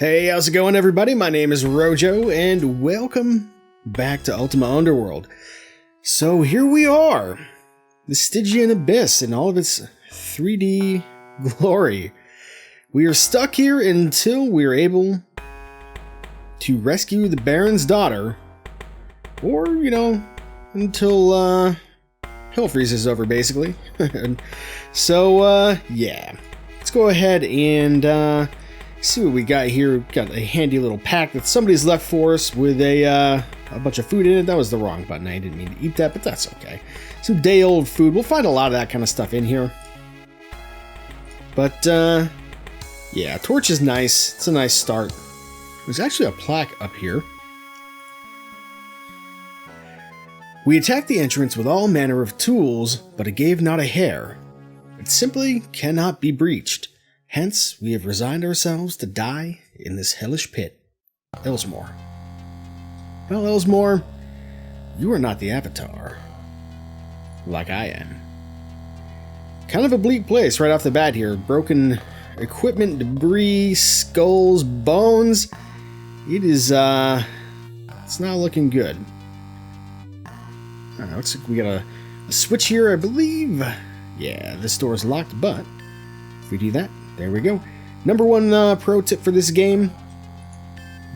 Hey, how's it going, everybody? My name is Rojo, and welcome back to Ultima Underworld. So here we are, the Stygian Abyss in all of its 3D glory. We are stuck here until we are able to rescue the Baron's daughter, or, until hell freezes over, basically. So, yeah. Let's go ahead and see what we got here. We've got a handy little pack that somebody's left for us with a bunch of food in it. That was the wrong button. I didn't mean to eat that, but that's okay. Some day-old food. We'll find a lot of that kind of stuff in here. But, yeah, torch is nice. It's a nice start. There's actually a plaque up here. We attacked the entrance with all manner of tools, but it gave not a hair. It simply cannot be breached. Hence, we have resigned ourselves to die in this hellish pit. Elsmore. Well, Elsmore, you are not the Avatar. Like I am. Kind of a bleak place right off the bat here. Broken equipment, debris, skulls, bones. It is, it's not looking good. Looks like we got a switch here, I believe. Yeah, this door is locked, but if we do that, there we go. Number one pro tip for this game,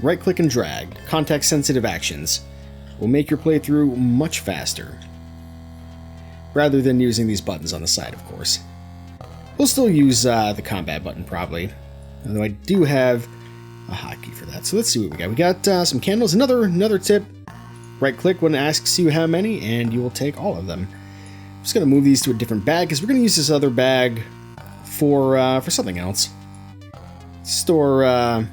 right click and drag. Context sensitive actions will make your playthrough much faster. Rather than using these buttons on the side, of course. We'll still use the combat button probably, although I do have a hotkey for that. So let's see what we got. We got some candles. Another tip, right click when it asks you how many, and you will take all of them. I'm just going to move these to a different bag, because we're going to use this other bag for something else. Store a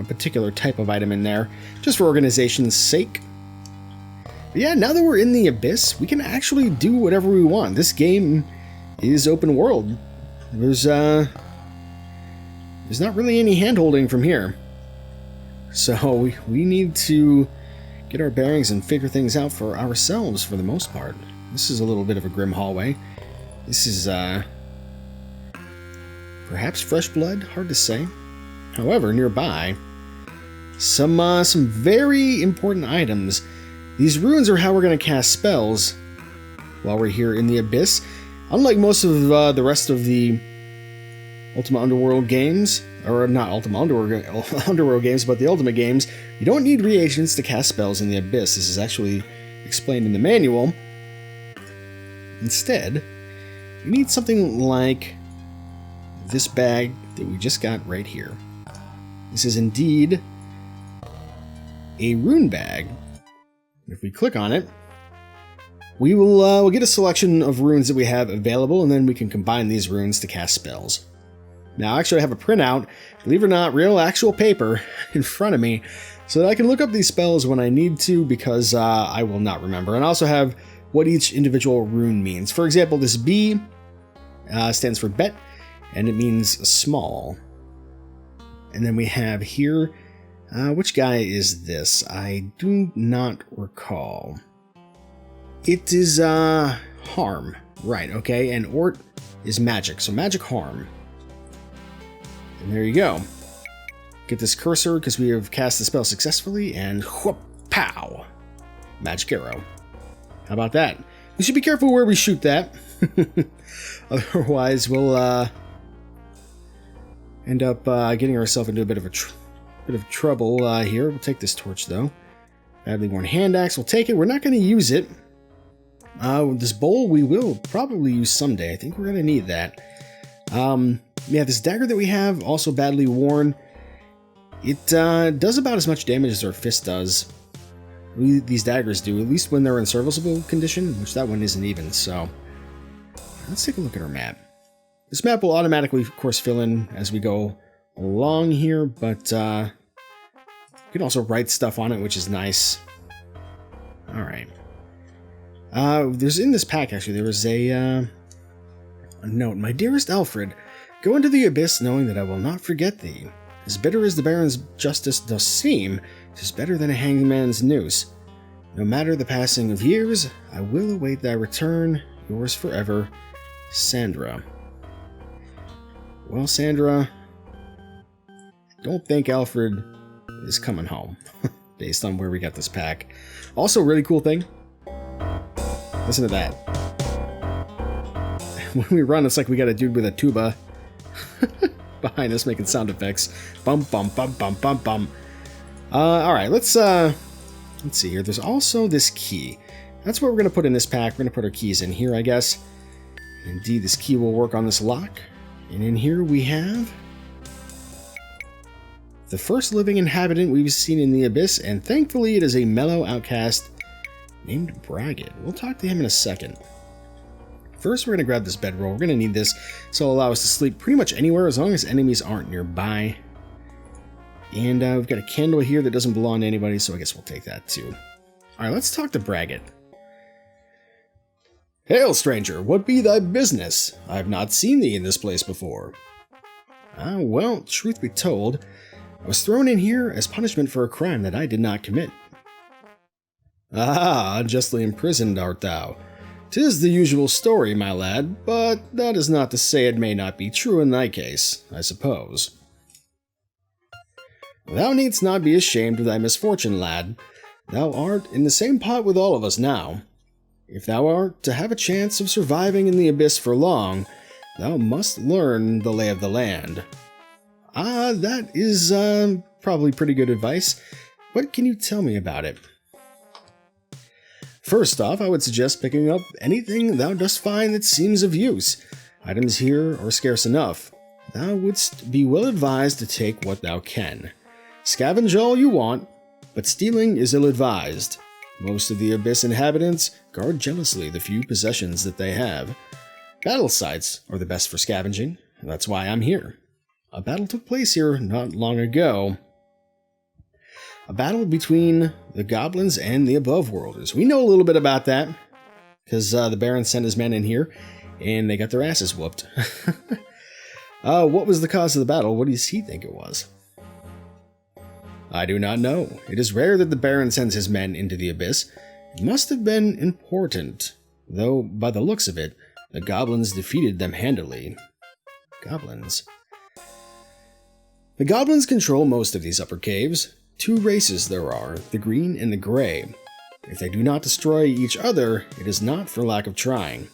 particular type of item in there, just for organization's sake. But yeah, now that we're in the Abyss, we can actually do whatever we want. This game is open world. There's not really any hand-holding from here. So we need to get our bearings and figure things out for ourselves for the most part. This is a little bit of a grim hallway. This is perhaps fresh blood, hard to say. However, nearby, some very important items. These runes are how we're going to cast spells while we're here in the Abyss. Unlike most of the rest of the Ultima Underworld games, or not Ultima Underworld games, but the Ultima games, you don't need reagents to cast spells in the Abyss. This is actually explained in the manual. Instead, you need something like this bag that we just got right here. This is indeed a rune bag. If we click on it, we will we'll get a selection of runes that we have available, and then we can combine these runes to cast spells. Now, actually, I have a printout, believe it or not, real actual paper in front of me, so that I can look up these spells when I need to, because I will not remember. And I also have what each individual rune means. For example, this B stands for bet, and it means small. And then we have here, which guy is this? I do not recall. It is harm, right? Okay, and Ort is magic, so magic harm. And there you go. Get this cursor because we have cast the spell successfully, and whoop, pow, magic arrow. How about that? We should be careful where we shoot that. Otherwise, we'll end up getting ourselves into a bit of trouble here. We'll take this torch though. Badly worn hand axe. We'll take it. We're not going to use it. This bowl we will probably use someday. I think we're going to need that. Yeah, this dagger that we have, also badly worn. It does about as much damage as our fist does. These daggers do, at least when they're in serviceable condition, which that one isn't even, so. Let's take a look at our map. This map will automatically, of course, fill in as we go along here, but you can also write stuff on it, which is nice. Alright. There's in this pack, actually, there was a note. My dearest Alfred, go into the Abyss knowing that I will not forget thee. As bitter as the Baron's justice does seem, 'tis better than a hangman's noose. No matter the passing of years, I will await thy return. Yours forever, Sandra. Well, Sandra, don't think Alfred is coming home, based on where we got this pack. Also, really cool thing. Listen to that. When we run, it's like we got a dude with a tuba behind us making sound effects. Bum, bum, bum, bum, bum, bum. Alright, let's see here. There's also this key. That's what we're going to put in this pack. We're going to put our keys in here, I guess. Indeed, this key will work on this lock. And in here we have the first living inhabitant we've seen in the Abyss, and thankfully it is a mellow outcast named Braggot. We'll talk to him in a second. First, we're going to grab this bedroll. We're going to need this, so it'll allow us to sleep pretty much anywhere as long as enemies aren't nearby. And we've got a candle here that doesn't belong to anybody, so I guess we'll take that too. Alright, let's talk to Braggot. "Hail, stranger, what be thy business? I have not seen thee in this place before." Well, truth be told, I was thrown in here as punishment for a crime that I did not commit." "Ah, unjustly imprisoned art thou? 'Tis the usual story, my lad, but that is not to say it may not be true in thy case, I suppose." "Thou needst not be ashamed of thy misfortune, lad. Thou art in the same pot with all of us now. If thou art to have a chance of surviving in the Abyss for long, thou must learn the lay of the land." That is probably pretty good advice. What can you tell me about it? "First off, I would suggest picking up anything thou dost find that seems of use. Items here are scarce enough. Thou wouldst be well advised to take what thou can. Scavenge all you want, but stealing is ill-advised. Most of the Abyss inhabitants guard jealously the few possessions that they have. Battle sites are the best for scavenging, and that's why I'm here. A battle took place here not long ago. A battle between the goblins and the above-worlders. We know a little bit about that, because the Baron sent his men in here, and they got their asses whooped. What was the cause of the battle? What does he think it was?" "I do not know. It is rare that the Baron sends his men into the Abyss. It must have been important, though by the looks of it, the goblins defeated them handily." Goblins. "The goblins control most of these upper caves. 2 races there are, the green and the gray. If they do not destroy each other, it is not for lack of trying.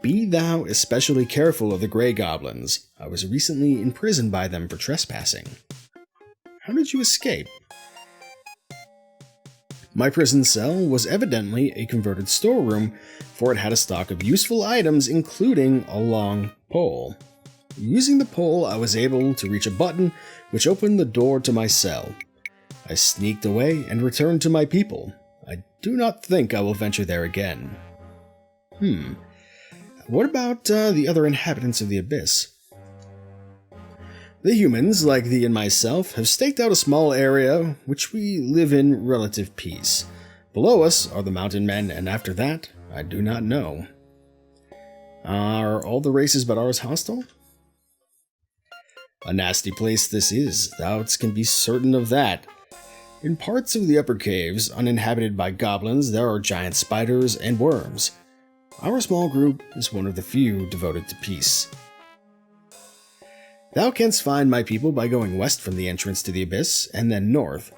Be thou especially careful of the gray goblins. I was recently imprisoned by them for trespassing." "How did you escape?" "My prison cell was evidently a converted storeroom, for it had a stock of useful items, including a long pole. Using the pole, I was able to reach a button which opened the door to my cell. I sneaked away and returned to my people. I do not think I will venture there again." What about the other inhabitants of the Abyss? "The humans, like thee and myself, have staked out a small area which we live in relative peace. Below us are the mountain men, and after that, I do not know." "Are all the races but ours hostile?" "A nasty place this is, thou can be certain of that. In parts of the upper caves, uninhabited by goblins, there are giant spiders and worms. Our small group is one of the few devoted to peace." "Thou canst find my people by going west from the entrance to the Abyss, and then north.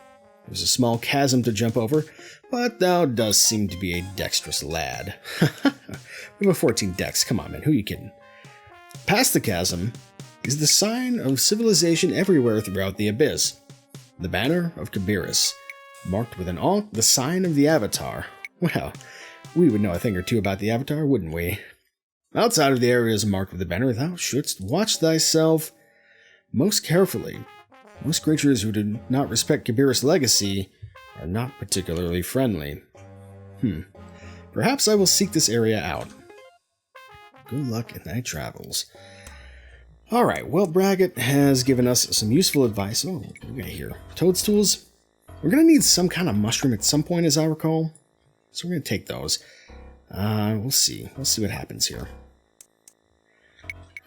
There's a small chasm to jump over, but thou dost seem to be a dexterous lad." We have a 14 dex, come on man, who are you kidding? "Past the chasm is the sign of civilization everywhere throughout the Abyss. The banner of Kibirus, marked with an ankh, the sign of the Avatar." Well, we would know a thing or two about the Avatar, wouldn't we? "Outside of the areas marked with the banner, thou shouldst watch thyself most carefully. Most creatures who do not respect Kibirus' legacy are not particularly friendly." Perhaps I will seek this area out. Good luck in thy travels. Alright, well, Braggot has given us some useful advice. Oh, what do we got here? Toadstools. We're going to need some kind of mushroom at some point, as I recall. So we're going to take those. We'll see. We'll see what happens here.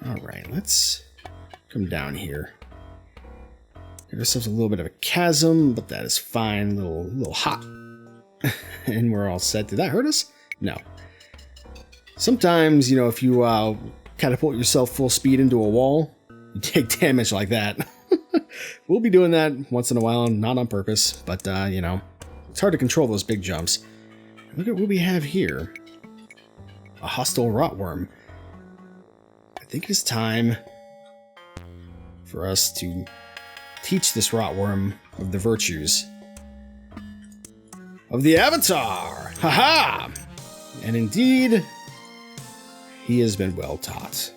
Alright, let's come down here. Get ourselves a little bit of a chasm, but that is fine. A little hot. And we're all set. Did that hurt us? No. Sometimes, if you catapult yourself full speed into a wall, you take damage like that. We'll be doing that once in a while, not on purpose, but, you know, it's hard to control those big jumps. Look at what we have here. A hostile rotworm. I think it's time for us to teach this rotworm of the virtues of the Avatar. Haha! And indeed, he has been well taught.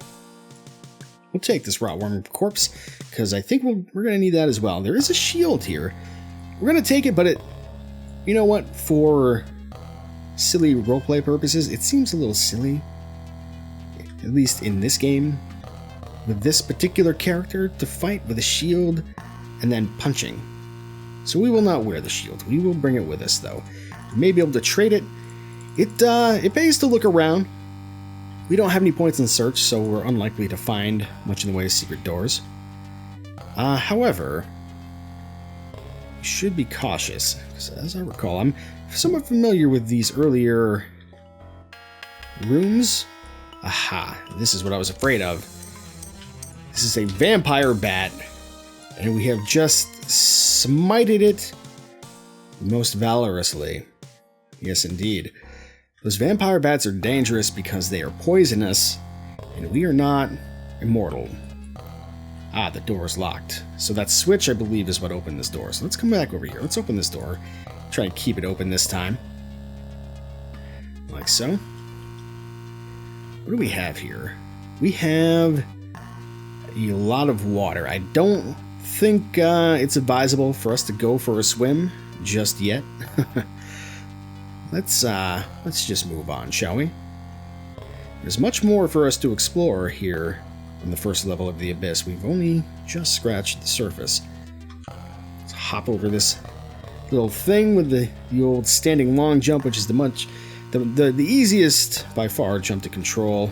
We'll take this rotworm corpse, because I think we're going to need that as well. There is a shield here. We're going to take it, but you know what? For silly roleplay purposes, it seems a little silly, at least in this game, with this particular character to fight with a shield and then punching. So we will not wear the shield. We will bring it with us, though. We may be able to trade it. It pays to look around. We don't have any points in search, so we're unlikely to find much in the way of secret doors. However, we should be cautious, because as I recall, I'm somewhat familiar with these earlier rooms. Aha, this is what I was afraid of. This is a vampire bat, and we have just smited it most valorously. Yes, indeed. Those vampire bats are dangerous because they are poisonous, and we are not immortal. Ah, the door is locked. So that switch, I believe, is what opened this door. So let's come back over here. Let's open this door. Try and keep it open this time. Like so. What do we have here? We have a lot of water. I don't think it's advisable for us to go for a swim just yet. Let's just move on, shall we? There's much more for us to explore here on the first level of the Abyss. We've only just scratched the surface. Let's hop over this little thing with the old standing long jump, which is the easiest by far jump to control.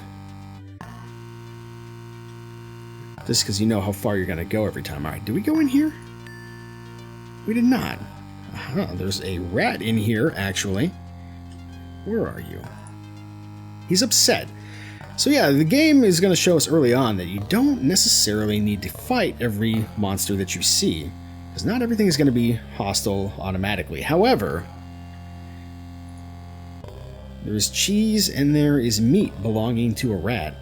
Just because you know how far you're going to go every time. Alright, did we go in here? We did not. Aha, there's a rat in here, actually. Where are you? He's upset. So yeah, the game is going to show us early on that you don't necessarily need to fight every monster that you see, because not everything is going to be hostile automatically. However, there is cheese and there is meat belonging to a rat.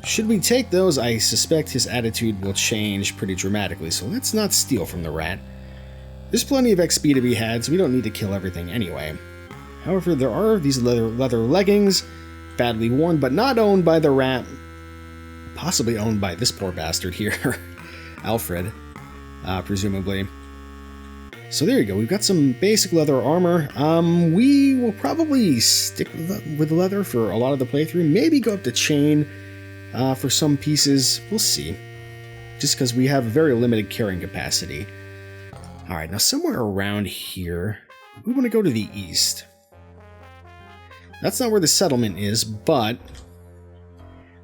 Should we take those, I suspect his attitude will change pretty dramatically, so let's not steal from the rat. There's plenty of XP to be had, so we don't need to kill everything anyway. However, there are these leather leggings, badly worn, but not owned by the rat. Possibly owned by this poor bastard here, Alfred, presumably. So there you go, we've got some basic leather armor. We will probably stick with leather for a lot of the playthrough, maybe go up to chain for some pieces. We'll see. Just because we have a very limited carrying capacity. Alright, now somewhere around here, we want to go to the east. That's not where the settlement is, but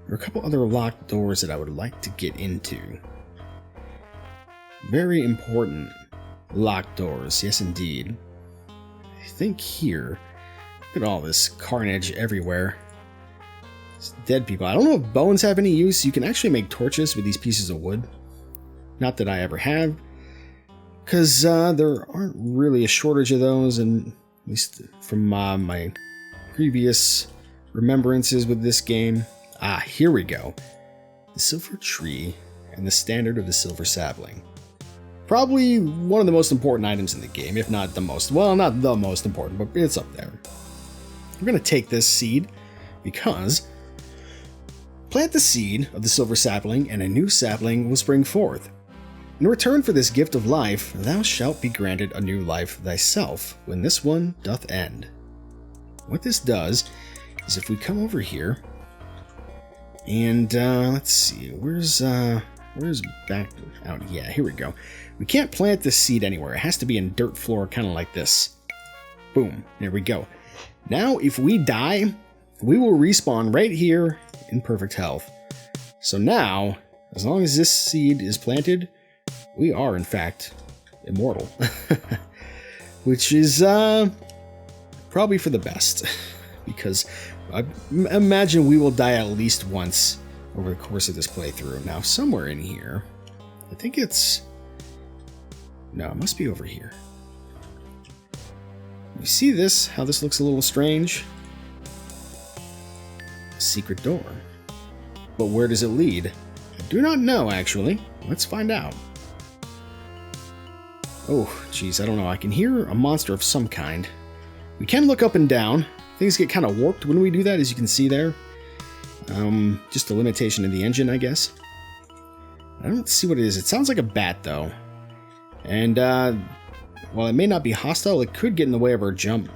there are a couple other locked doors that I would like to get into. Very important locked doors, yes indeed. I think here, look at all this carnage everywhere. It's dead people. I don't know if bones have any use. You can actually make torches with these pieces of wood. Not that I ever have, because there aren't really a shortage of those, and at least from my previous remembrances with this game. Ah, here we go. The silver tree and the standard of the silver sapling. Probably one of the most important items in the game, if not the most. Well, not the most important, but it's up there. We're going to take this seed because plant the seed of the silver sapling and a new sapling will spring forth. In return for this gift of life, thou shalt be granted a new life thyself when this one doth end. What this does is if we come over here and let's see, where's back out? Yeah, here we go. We can't plant this seed anywhere. It has to be in dirt floor, kind of like this. Boom, there we go. Now, if we die, we will respawn right here in perfect health. So now, as long as this seed is planted, we are in fact immortal, which is probably for the best, because I imagine we will die at least once over the course of this playthrough. Now, somewhere in here, I think it's No, it must be over here. You see this? How this looks a little strange? A secret door. But where does it lead? I do not know, actually. Let's find out. Oh, geez, I don't know. I can hear a monster of some kind. We can look up and down. Things get kind of warped when we do that, as you can see there. Just a limitation of the engine, I guess. I don't see what it is. It sounds like a bat, though. And, while it may not be hostile, it could get in the way of our jump.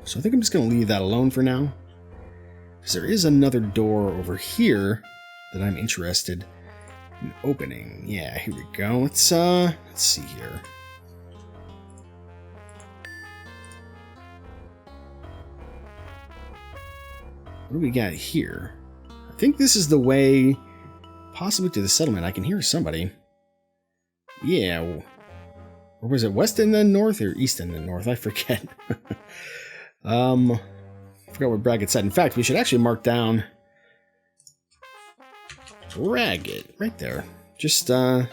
So I think I'm just going to leave that alone for now. Because there is another door over here that I'm interested in opening. Yeah, here we go. Let's see here. What do we got here? I think this is the way, possibly to the settlement. I can hear somebody. Yeah. Or was it west and then north, or east and then north? I forget. I forgot what braggot said. In fact, we should actually mark down braggot right there. Just good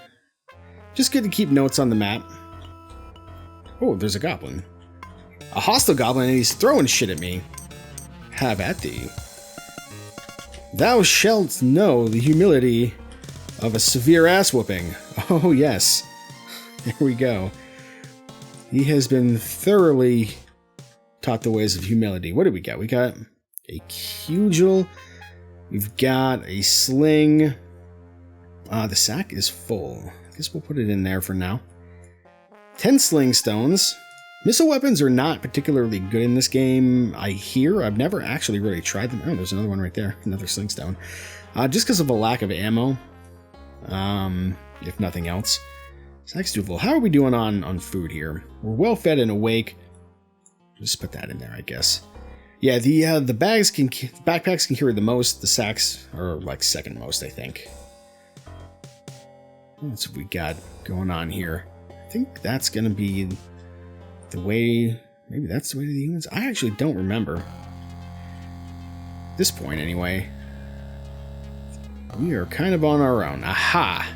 to keep notes on the map. Oh, there's a goblin. A hostile goblin, and he's throwing shit at me. Have at thee. Thou shalt know the humility of a severe ass whooping. Oh, yes. There we go. He has been thoroughly taught the ways of humility. What do we got? We got a cudgel. We've got a sling. The sack is full. I guess we'll put it in there for now. 10 sling stones. Missile weapons are not particularly good in this game, I hear. I've never actually really tried them. Oh, there's another one right there. Another sling stone. Just because of a lack of ammo. If nothing else. Sack's doable. How are we doing on food here? We're well fed and awake. Just put that in there, I guess. Yeah, the backpacks can carry the most. The sacks are like second most, I think. What's we got going on here? I think that's gonna be the way. Maybe that's the way to the humans. I actually don't remember. At this point, anyway. We are kind of on our own. Aha!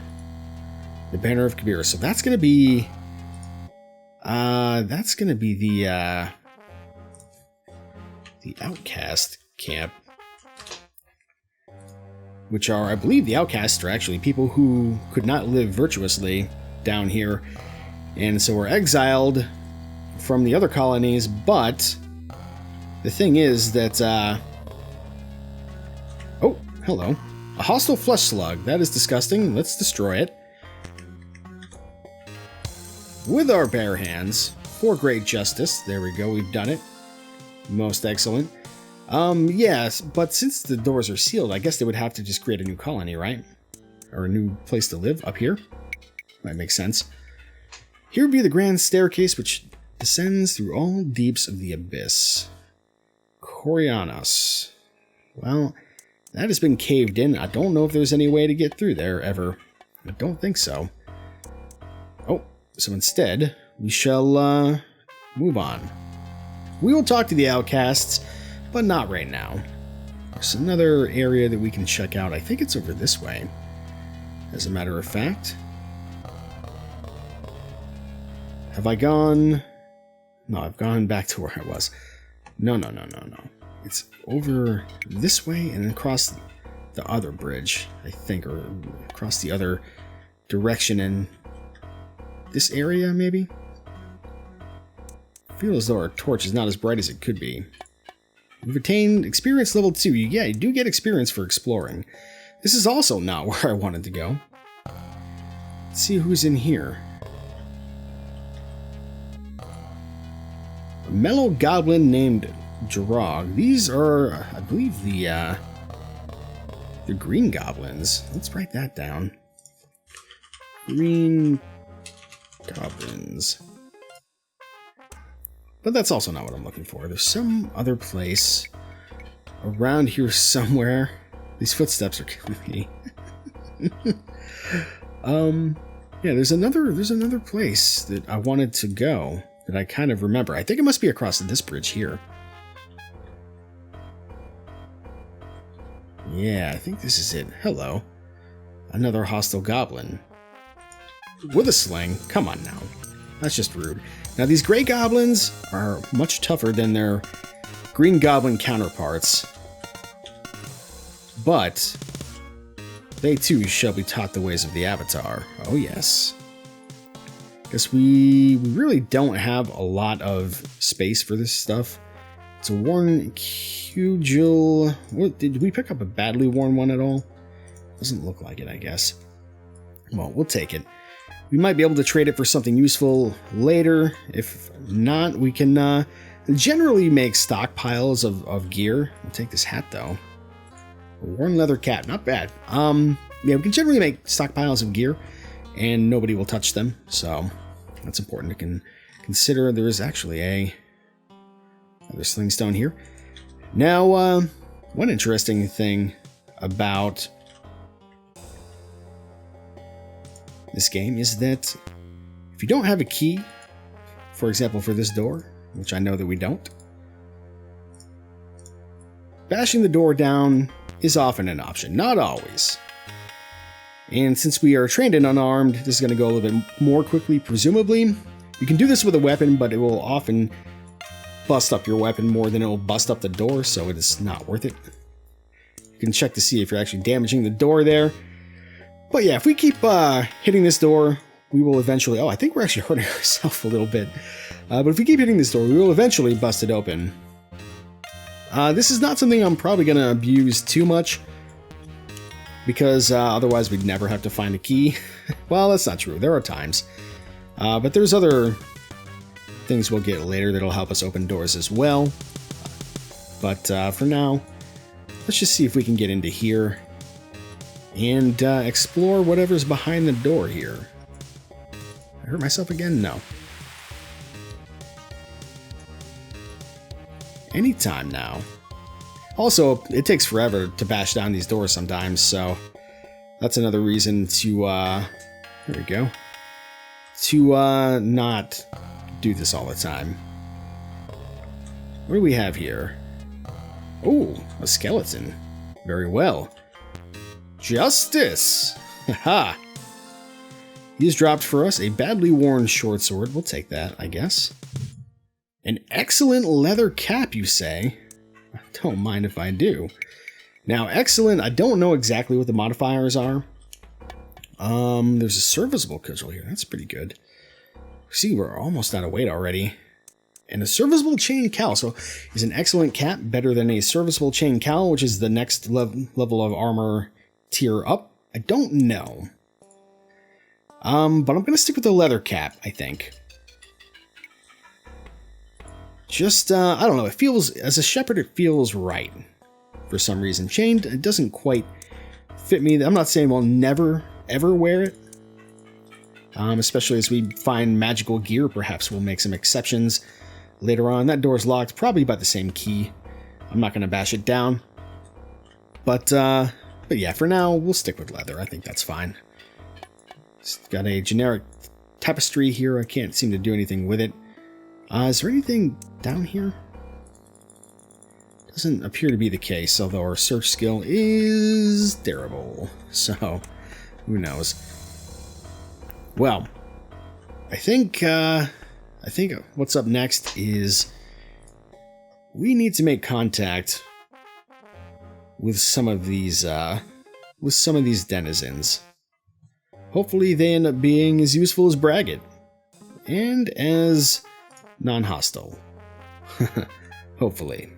The Banner of Kabir. So that's gonna be. The outcast camp, which are, I believe, the outcasts are actually people who could not live virtuously down here, and so were exiled from the other colonies. But the thing is that, oh, hello, a hostile flesh slug. That is disgusting. Let's destroy it with our bare hands for great justice. There we go. We've done it. Most excellent. Yes, but since the doors are sealed, I guess they would have to just create a new colony, right? Or a new place to live up here. That makes sense. Here would be the grand staircase, which descends through all deeps of the abyss. Corianos. Well, that has been caved in. I don't know if there's any way to get through there ever. I don't think so. Oh, so instead, we shall move on. We will talk to the outcasts, but not right now. There's another area that we can check out. I think it's over this way, as a matter of fact. Have I gone? No, I've gone back to where I was. No. It's over this way and then across the other bridge, I think, or across the other direction in this area, maybe? I feel as though our torch is not as bright as it could be. We've attained experience level 2. Yeah, you do get experience for exploring. This is also not where I wanted to go. Let's see who's in here. A mellow goblin named Jirog. These are, I believe, the green goblins. Let's write that down. Green goblins. But that's also not what I'm looking for. There's some other place around here somewhere. These footsteps are killing me. Yeah, there's another place that I wanted to go that I kind of remember. I think it must be across this bridge here. Yeah, I think this is it. Hello. Another hostile goblin. with a sling. Come on now. That's just rude. Now, these gray goblins are much tougher than their green goblin counterparts. But they too shall be taught the ways of the Avatar. Oh yes. Guess we really don't have a lot of space for this stuff. It's a worn cudgel. What, did we pick up a badly worn one at all? Doesn't look like it, I guess. Well, we'll take it. We might be able to trade it for something useful later. If not, we can generally make stockpiles of gear. We'll take this hat, though. A worn leather cap, not bad. Yeah, we can generally make stockpiles of gear, and nobody will touch them. So that's important to consider. There is actually another sling stone here. Now, one interesting thing about this game is that if you don't have a key, for example, for this door, which I know that we don't, bashing the door down is often an option, not always. And since we are trained and unarmed, this is going to go a little bit more quickly, presumably. You can do this with a weapon, but it will often bust up your weapon more than it will bust up the door, so it is not worth it. You can check to see if you're actually damaging the door there. But yeah, if we keep hitting this door, we will eventually... Oh, I think we're actually hurting ourselves a little bit. But if we keep hitting this door, we will eventually bust it open. This is not something I'm probably going to abuse too much, because otherwise we'd never have to find a key. Well, that's not true. There are times. But there's other things we'll get later that'll help us open doors as well. But for now, let's just see if we can get into here and explore whatever's behind the door here. I hurt myself again? No. Anytime now. Also, it takes forever to bash down these doors sometimes, so that's another reason to, there we go, to not do this all the time. What do we have here? Oh, a skeleton. Very well. Justice! Haha! He's dropped for us a badly worn short sword. We'll take that, I guess. An excellent leather cap, you say? I don't mind if I do. Now, excellent, I don't know exactly what the modifiers are. There's a serviceable cudgel here. That's pretty good. See, we're almost out of weight already. And a serviceable chain cowl. So, is an excellent cap better than a serviceable chain cowl, which is the next level of armor tier up? I don't know. But I'm going to stick with the leather cap, I think. Just, I don't know, it feels, as a shepherd, it feels right. For some reason. Chained, it doesn't quite fit me. I'm not saying we'll never, ever wear it. Especially as we find magical gear, perhaps we'll make some exceptions later on. That door's locked, probably by the same key. I'm not going to bash it down. But yeah, for now, we'll stick with leather. I think that's fine. It's got a generic tapestry here. I can't seem to do anything with it. Is there anything down here? Doesn't appear to be the case, although our search skill is terrible. So, who knows? Well, I think what's up next is we need to make contact with some of these denizens. Hopefully they end up being as useful as braggot and as non-hostile. Hopefully.